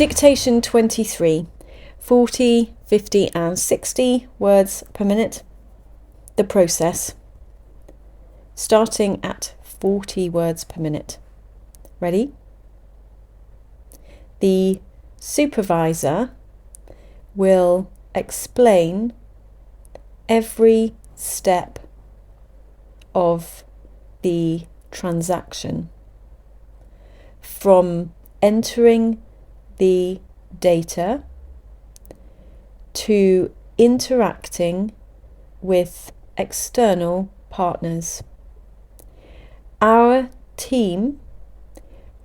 Dictation 23, 40, 50 and 60 words per minute. The process, starting at 40 words per minute. Ready? The supervisor will explain every step of the transaction, from entering the data to interacting with external partners. Our team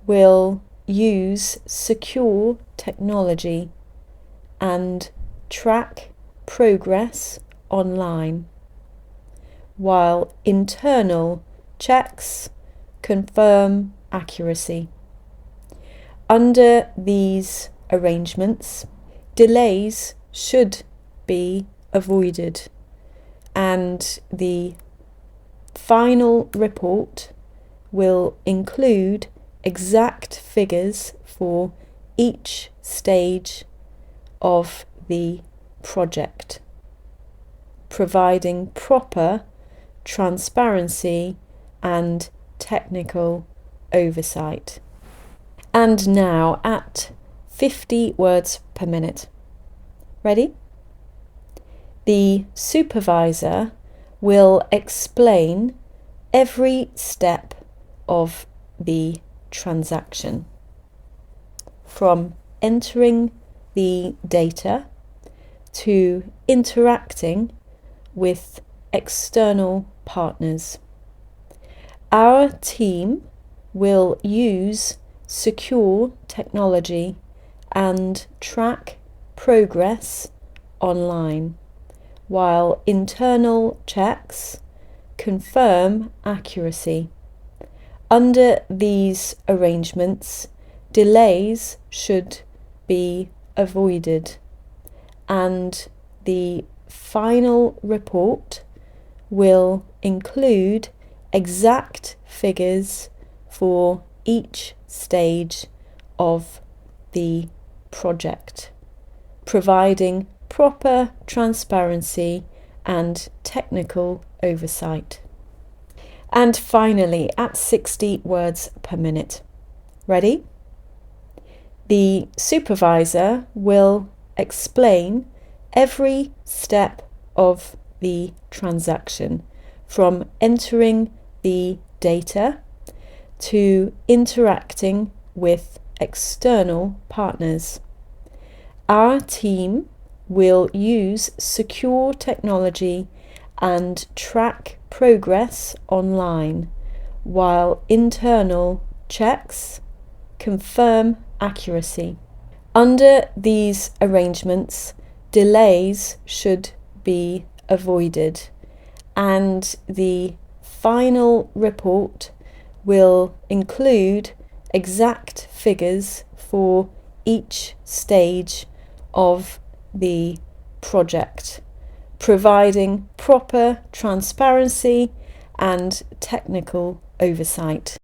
will use secure technology and track progress online, while internal checks confirm accuracy. Under these arrangements, delays should be avoided, and the final report will include exact figures for each stage of the project, providing proper transparency and technical oversight. And now at 50 words per minute. Ready? The supervisor will explain every step of the transaction, from entering the data to interacting with external partners. Our team will use secure technology and track progress online, while internal checks confirm accuracy. Under these arrangements, delays should be avoided, and the final report will include exact figures for each stage of the project, providing proper transparency and technical oversight. And finally, at 60 words per minute. Ready? The supervisor will explain every step of the transaction, from entering the data to interacting with external partners. Our team will use secure technology and track progress online, while internal checks confirm accuracy. Under these arrangements, delays should be avoided, and the final report will include exact figures for each stage of the project, providing proper transparency and technical oversight.